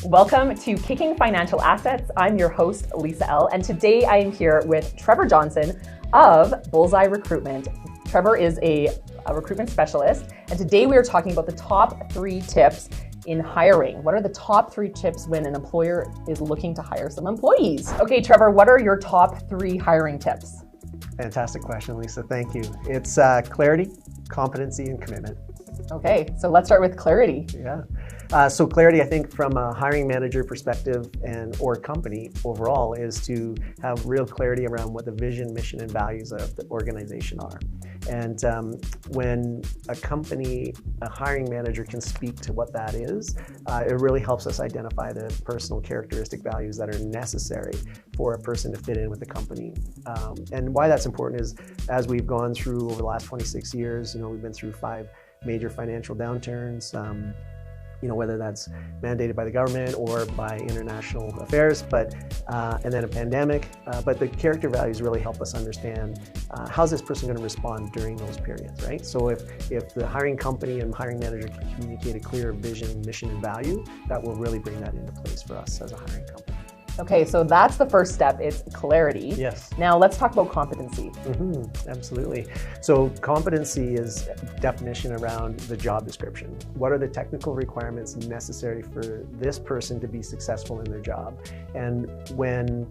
Welcome to Kicking Financial Assets. I'm your host, Lisa Elle, and today I am here with Trevor Johnson of BullsEye Recruitment. Trevor is a recruitment specialist, and today we are talking about the top 3 tips in hiring. What are the top 3 tips when an employer is looking to hire some employees? Okay, Trevor, what are your top 3 hiring tips? Fantastic question, Lisa. Thank you. It's clarity, competency, and commitment. Okay, so let's start with clarity. Yeah. So clarity, I think, from a hiring manager perspective or company overall, is to have real clarity around what the vision, mission, and values of the organization are. And when a hiring manager can speak to what that is, it really helps us identify the personal characteristic values that are necessary for a person to fit in with the company. And why that's important is, as we've gone through over the last 26 years, we've been through 5 major financial downturns, whether that's mandated by the government or by international affairs, and then a pandemic. But the character values really help us understand how's this person going to respond during those periods, right? So if the hiring company and hiring manager can communicate a clear vision, mission, and value, that will really bring that into place for us as a hiring company. Okay, so that's the first step, it's clarity. Yes. Now let's talk about competency. Absolutely. So competency is definition around the job description. What are the technical requirements necessary for this person to be successful in their job? And when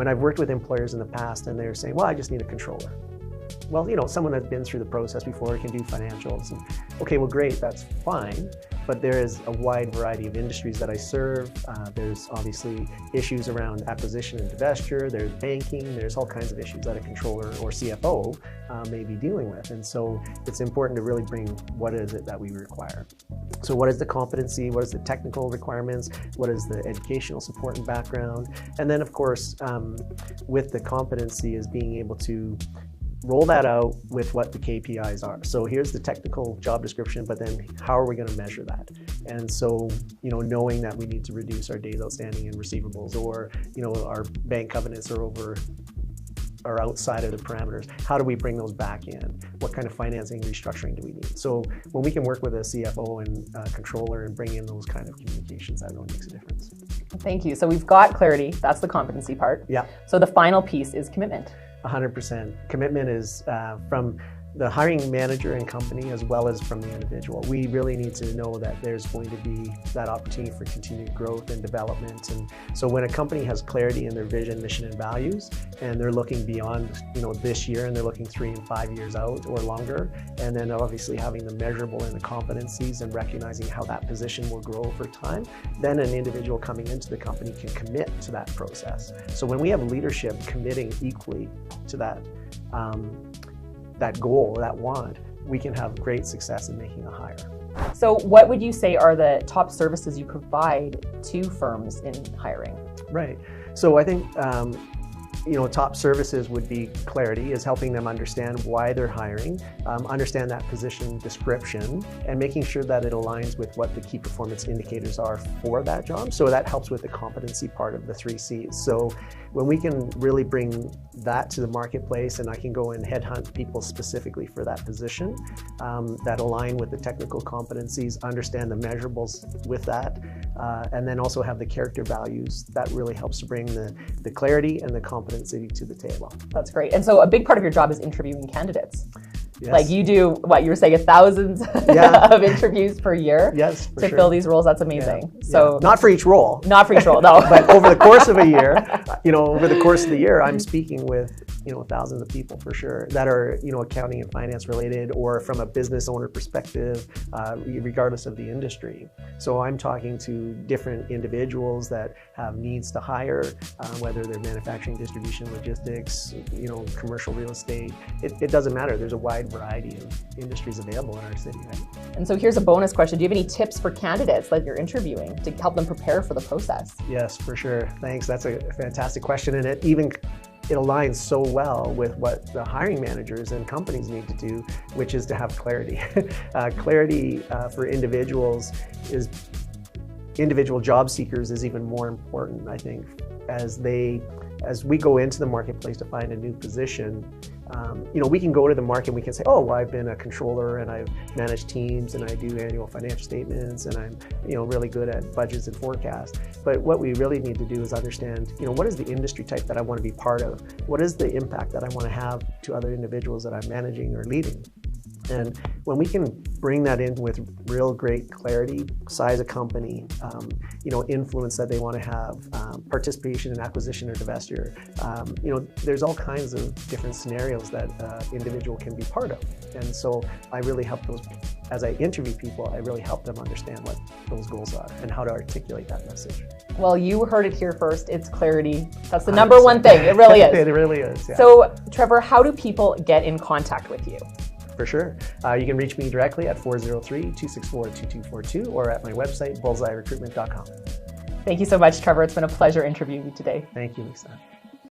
I've worked with employers in the past and they're saying, well, I just need a controller. Well, someone that's been through the process before can do financials. And, okay, well, great, that's fine. But there is a wide variety of industries that I serve. There's obviously issues around acquisition and divestiture. There's banking. There's all kinds of issues that a controller or CFO may be dealing with. And so it's important to really bring what is it that we require. So what is the competency? What is the technical requirements? What is the educational support and background? And then, of course, with the competency is being able to roll that out with what the KPIs are. So here's the technical job description, but then how are we going to measure that? And so, knowing that we need to reduce our days outstanding and receivables, or, our bank covenants are outside of the parameters. How do we bring those back in? What kind of financing restructuring do we need? So when we can work with a CFO and controller and bring in those kind of communications, that really makes a difference. Thank you. So we've got clarity, that's the competency part. Yeah. So the final piece is commitment. 100%. Commitment is from the hiring manager and company as well as from the individual. We really need to know that there's going to be that opportunity for continued growth and development. And so when a company has clarity in their vision, mission, and values, and they're looking beyond this year, and they're looking 3 and 5 years out or longer, and then obviously having the measurable and the competencies and recognizing how that position will grow over time, then an individual coming into the company can commit to that process. So when we have leadership committing equally to that goal, that want, we can have great success in making a hire. So what would you say are the top services you provide to firms in hiring? Right. So I think top services would be clarity, is helping them understand why they're hiring, understand that position description, and making sure that it aligns with what the key performance indicators are for that job. So that helps with the competency part of the 3 C's. So when we can really bring that to the marketplace, and I can go and headhunt people specifically for that position that align with the technical competencies, understand the measurables with that, and then also have the character values, that really helps to bring the clarity and the competency to the table. That's great. And so a big part of your job is interviewing candidates. Yes. Like you do, what you were saying, thousands of interviews per year to fill these roles. That's amazing. Yeah. So not for each role. Not for each role, no. But over the course of a year, I'm speaking with thousands of people for sure that are accounting and finance related, or from a business owner perspective, regardless of the industry. So I'm talking to different individuals that have needs to hire, whether they're manufacturing, distribution, logistics, commercial real estate. It doesn't matter. There's a wide variety of industries available in our city, right? And so here's a bonus question. Do you have any tips for candidates that you're interviewing to help them prepare for the process? Yes, for sure. Thanks. That's a fantastic question. And it aligns so well with what the hiring managers and companies need to do, which is to have clarity. Clarity for individuals individual job seekers is even more important, I think, as they as we go into the marketplace to find a new position, we can go to the market and we can say, oh, well, I've been a controller and I've managed teams and I do annual financial statements and I'm really good at budgets and forecasts. But what we really need to do is understand, what is the industry type that I want to be part of? What is the impact that I want to have to other individuals that I'm managing or leading? And when we can bring that in with real great clarity, size of company, influence that they want to have, participation in acquisition or divestiture, there's all kinds of different scenarios that individual can be part of. And so I really help those, as I interview people, I really help them understand what those goals are and how to articulate that message. Well, you heard it here first. It's clarity. That's the number one thing. It really is. It really is. Yeah. So, Trevor, how do people get in contact with you? For sure. You can reach me directly at 403-264-2242 or at my website, BullsEyeRecruitment.com. Thank you so much, Trevor. It's been a pleasure interviewing you today. Thank you, Lisa.